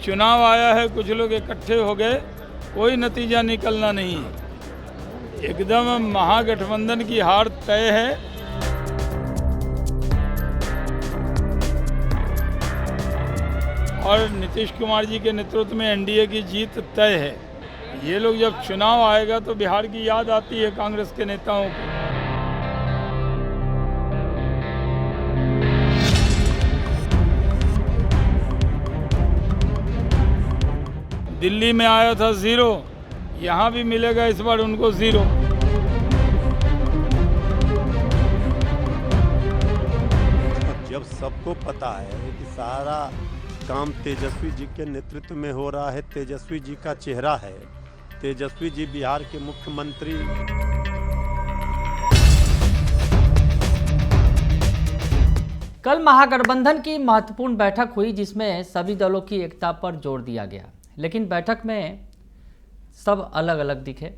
चुनाव आया है, कुछ लोग इकट्ठे हो गए, कोई नतीजा निकलना नहीं है। एकदम महागठबंधन की हार तय है। और नीतीश कुमार जी के नेतृत्व में एनडीए की जीत तय है। ये लोग जब चुनाव आएगा तो बिहार की याद आती है कांग्रेस के नेताओं को। दिल्ली में आया था 0, यहाँ भी मिलेगा इस बार उनको 0। जब सबको पता है कि सारा काम तेजस्वी जी के नेतृत्व में हो रहा है, तेजस्वी जी का चेहरा है, तेजस्वी जी बिहार के मुख्यमंत्री। कल महागठबंधन की महत्वपूर्ण बैठक हुई जिसमें सभी दलों की एकता पर जोर दिया गया, लेकिन बैठक में सब अलग अलग दिखे।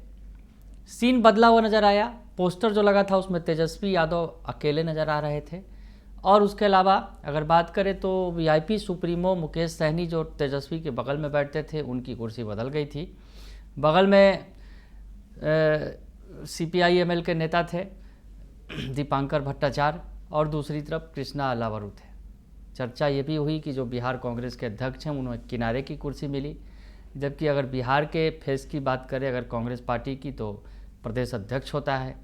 सीन बदला हुआ नजर आया। पोस्टर जो लगा था उसमें तेजस्वी यादव अकेले नजर आ रहे थे, और उसके अलावा अगर बात करें तो वीआईपी सुप्रीमो मुकेश सहनी जो तेजस्वी के बगल में बैठते थे उनकी कुर्सी बदल गई थी। बगल में सीपीआई-एमएल के नेता थे दीपांकर भट्टाचार्य, और दूसरी तरफ कृष्णा अलावरू थे। चर्चा ये भी हुई कि जो बिहार कांग्रेस के अध्यक्ष हैं उन्हें किनारे की कुर्सी मिली, जबकि अगर बिहार के फेस की बात करें अगर कांग्रेस पार्टी की तो प्रदेश अध्यक्ष होता है।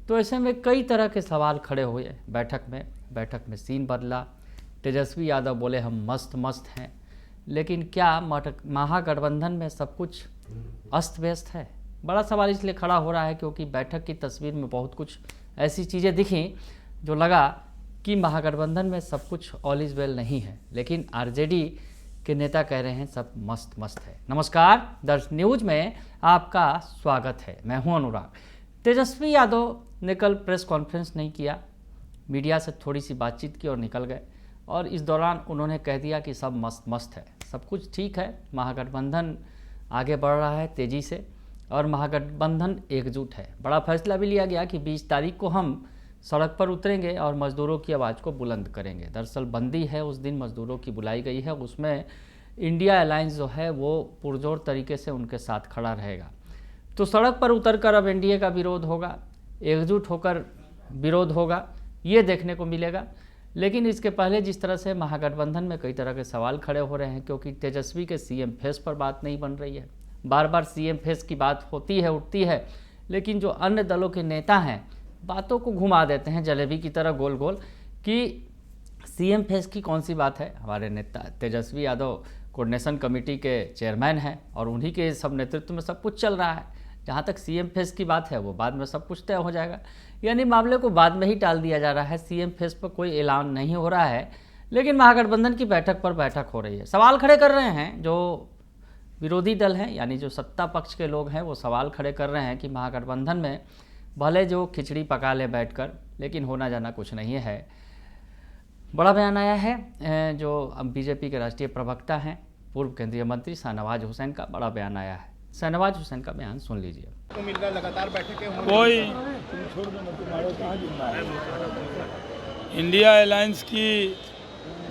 तो ऐसे में कई तरह के सवाल खड़े हुए बैठक में सीन बदला। तेजस्वी यादव बोले हम मस्त मस्त हैं, लेकिन क्या महागठबंधन में सब कुछ अस्त व्यस्त है? बड़ा सवाल इसलिए खड़ा हो रहा है क्योंकि बैठक की तस्वीर में बहुत कुछ ऐसी चीज़ें दिखी जो लगा कि महागठबंधन में सब कुछ ऑल इज वेल नहीं है, लेकिन आरजेडी के नेता कह रहे हैं सब मस्त मस्त है। नमस्कार, दर्श न्यूज में आपका स्वागत है। मैं हूं अनुराग। तेजस्वी यादव ने कल प्रेस कॉन्फ्रेंस नहीं किया, मीडिया से थोड़ी सी बातचीत की और निकल गए, और इस दौरान उन्होंने कह दिया कि सब मस्त मस्त है, सब कुछ ठीक है, महागठबंधन आगे बढ़ रहा है तेज़ी से और महागठबंधन एकजुट है। बड़ा फैसला भी लिया गया कि 20 तारीख को हम सड़क पर उतरेंगे और मज़दूरों की आवाज़ को बुलंद करेंगे। दरअसल बंदी है, उस दिन मज़दूरों की बुलाई गई है, उसमें इंडिया अलायंस जो है वो पुरजोर तरीके से उनके साथ खड़ा रहेगा। तो सड़क पर उतरकर अब एनडीए का विरोध होगा, एकजुट होकर विरोध होगा, ये देखने को मिलेगा। लेकिन इसके पहले जिस तरह से महागठबंधन में कई तरह के सवाल खड़े हो रहे हैं, क्योंकि तेजस्वी के सीएम फेस पर बात नहीं बन रही है। बार बार सीएम फेस की बात होती है, उठती है, लेकिन जो अन्य दलों के नेता हैं बातों को घुमा देते हैं जलेबी की तरह गोल गोल कि सीएम फेस की कौन सी बात है। हमारे नेता तेजस्वी यादव कोऑर्डिनेशन कमेटी के चेयरमैन हैं और उन्हीं के सब नेतृत्व में सब कुछ चल रहा है। जहाँ तक सीएम फेस की बात है वो बाद में सब कुछ तय हो जाएगा, यानी मामले को बाद में ही टाल दिया जा रहा है। सीएम फेस पर कोई ऐलान नहीं हो रहा है, लेकिन महागठबंधन की बैठक पर बैठक हो रही है। सवाल खड़े कर रहे हैं जो विरोधी दल हैं, यानी जो सत्ता पक्ष के लोग हैं, वो सवाल खड़े कर रहे हैं कि महागठबंधन में भले जो खिचड़ी पका ले बैठकर, लेकिन होना जाना कुछ नहीं है। बड़ा बयान आया है जो बीजेपी के राष्ट्रीय प्रवक्ता हैं पूर्व केंद्रीय मंत्री शाहनवाज हुसैन का बड़ा बयान आया है। शाहनवाज हुसैन का बयान सुन लीजिए। तो मिल रहा लगातार बैठकें कोई तुम छोड़ दो, तुम्हारे कहाँ जिम्मा है। इंडिया अलायंस की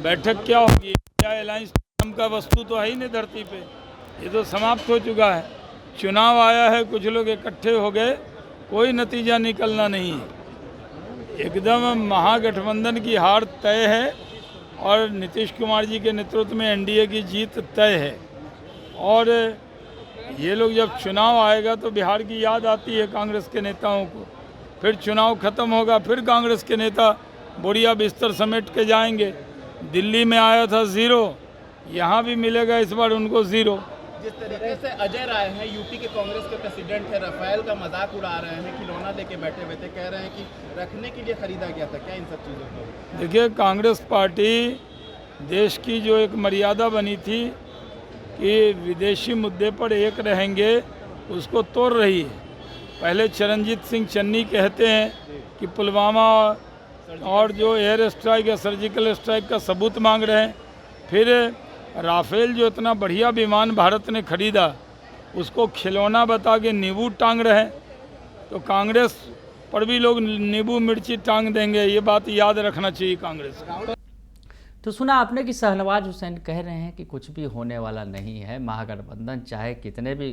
बैठक क्या होगी? इंडिया अलायंस नाम का वस्तु तो है ही नहीं धरती पे, ये तो समाप्त हो चुका है। चुनाव आया है, कुछ लोग इकट्ठे हो गए, कोई नतीजा निकलना नहीं है। एकदम महागठबंधन की हार तय है और नीतीश कुमार जी के नेतृत्व में एनडीए की जीत तय है। और ये लोग जब चुनाव आएगा तो बिहार की याद आती है कांग्रेस के नेताओं को। फिर चुनाव खत्म होगा, फिर कांग्रेस के नेता बोरिया बिस्तर समेट के जाएंगे। दिल्ली में आया था 0, यहाँ भी मिलेगा इस बार उनको 0। जिस तरीके से अजय राय हैं, यूपी के कांग्रेस के प्रेसिडेंट है, राफेल का मजाक उड़ा रहे हैं, खिलौना लेके बैठे हुए थे, कह रहे हैं कि रखने के लिए खरीदा गया था। क्या इन सब चीज़ों को? देखिए, कांग्रेस पार्टी देश की जो एक मर्यादा बनी थी कि विदेशी मुद्दे पर एक रहेंगे, उसको तोड़ रही है। पहले चरणजीत सिंह चन्नी कहते हैं कि पुलवामा और जो एयर स्ट्राइक या सर्जिकल स्ट्राइक का सबूत मांग रहे हैं। फिर राफेल जो इतना बढ़िया विमान भारत ने खरीदा उसको खिलौना बता के नींबू टांग रहे हैं। तो कांग्रेस पर भी लोग नींबू मिर्ची टांग देंगे, ये बात याद रखना चाहिए कांग्रेस को। तो सुना आपने कि शहनवाज हुसैन कह रहे हैं कि कुछ भी होने वाला नहीं है, महागठबंधन चाहे कितने भी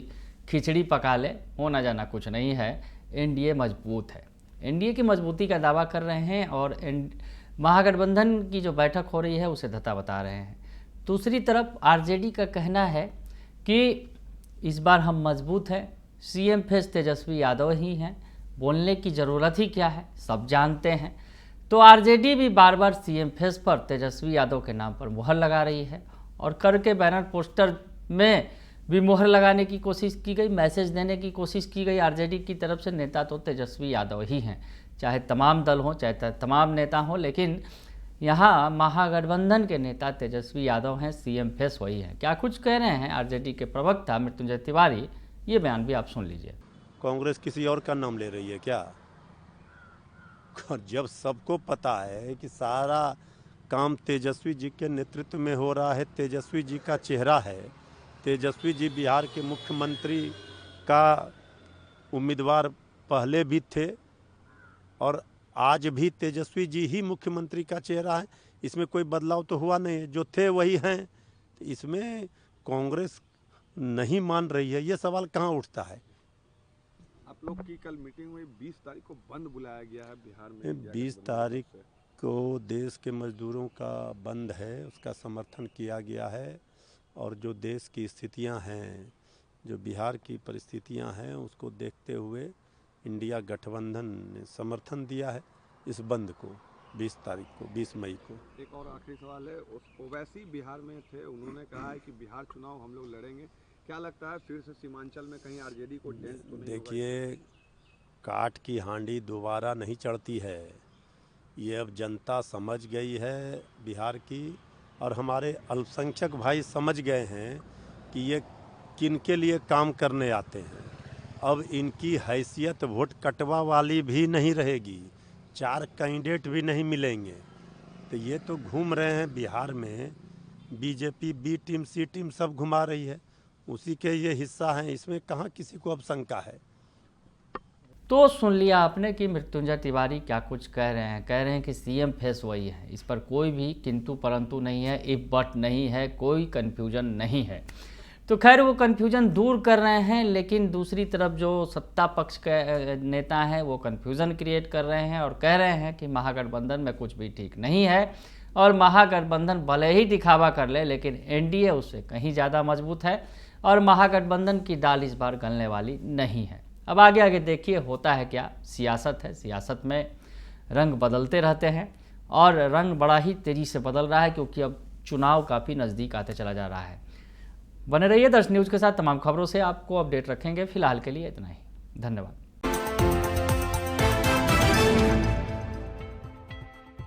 खिचड़ी पका ले, होना जाना कुछ नहीं है, एनडीए मजबूत है। एनडीए की मजबूती का दावा कर रहे हैं और महागठबंधन की जो बैठक हो रही है उसे धता बता रहे हैं। दूसरी तरफ आरजेडी का कहना है कि इस बार हम मजबूत हैं, सीएम फेस तेजस्वी यादव ही हैं, बोलने की ज़रूरत ही क्या है, सब जानते हैं। तो आरजेडी भी बार बार सीएम फेस पर तेजस्वी यादव के नाम पर मुहर लगा रही है और करके बैनर पोस्टर में भी मुहर लगाने की कोशिश की गई, मैसेज देने की कोशिश की गई। आरजेडी की तरफ से नेता तो तेजस्वी यादव ही हैं, चाहे तमाम दल हों, चाहे तमाम नेता हों, लेकिन यहाँ महागठबंधन के नेता तेजस्वी यादव हैं, सीएम फेस वही हैं। क्या कुछ कह रहे हैं आरजेडी के प्रवक्ता मृत्युंजय तिवारी, ये बयान भी आप सुन लीजिए। कांग्रेस किसी और का नाम ले रही है क्या? जब सबको पता है कि सारा काम तेजस्वी जी के नेतृत्व में हो रहा है, तेजस्वी जी का चेहरा है, तेजस्वी जी बिहार के मुख्यमंत्री का उम्मीदवार पहले भी थे और आज भी तेजस्वी जी ही मुख्यमंत्री का चेहरा है, इसमें कोई बदलाव तो हुआ नहीं है, जो थे वही हैं। तो इसमें कांग्रेस नहीं मान रही है, ये सवाल कहाँ उठता है? आप लोग की कल मीटिंग हुई, 20 तारीख को बंद बुलाया गया है बिहार में। 20 तारीख को देश के मजदूरों का बंद है, उसका समर्थन किया गया है और जो देश की स्थितियां हैं, जो बिहार की परिस्थितियां हैं, उसको देखते हुए इंडिया गठबंधन ने समर्थन दिया है इस बंद को 20 तारीख को, 20 मई को। एक और आखिरी सवाल है, ओवैसी बिहार में थे, उन्होंने कहा है कि बिहार चुनाव हम लोग लड़ेंगे, क्या लगता है फिर से सीमांचल में कहीं आरजेडी को डेंट तो नहीं? देखिए, काठ की हांडी दोबारा नहीं चढ़ती है, ये अब जनता समझ गई है बिहार की, और हमारे अल्पसंख्यक भाई समझ गए हैं कि ये किन के लिए काम करने आते हैं। अब इनकी हैसियत वोट कटवा वाली भी नहीं रहेगी, 4 कैंडिडेट भी नहीं मिलेंगे। तो ये तो घूम रहे हैं बिहार में, बीजेपी बी टीम सी टीम सब घुमा रही है, उसी के ये हिस्सा हैं, इसमें कहाँ किसी को अब शंका है। तो सुन लिया आपने कि मृत्युंजय तिवारी क्या कुछ कह रहे हैं। कह रहे हैं कि सीएम फेस वही है, इस पर कोई भी किंतु परंतु नहीं है, इफ बट नहीं है, कोई कन्फ्यूजन नहीं है। तो खैर वो कन्फ्यूजन दूर कर रहे हैं, लेकिन दूसरी तरफ जो सत्ता पक्ष के नेता हैं वो कन्फ्यूजन क्रिएट कर रहे हैं और कह रहे हैं कि महागठबंधन में कुछ भी ठीक नहीं है और महागठबंधन भले ही दिखावा कर ले, लेकिन एनडीए उससे कहीं ज़्यादा मजबूत है और महागठबंधन की दाल इस बार गलने वाली नहीं है। अब आगे आगे देखिए होता है क्या। सियासत है, सियासत में रंग बदलते रहते हैं और रंग बड़ा ही तेज़ी से बदल रहा है, क्योंकि अब चुनाव काफ़ी नज़दीक आते चला जा रहा है। बने रहिए दर्श न्यूज़ के साथ, तमाम खबरों से आपको अपडेट रखेंगे। फिलहाल के लिए इतना ही, धन्यवाद।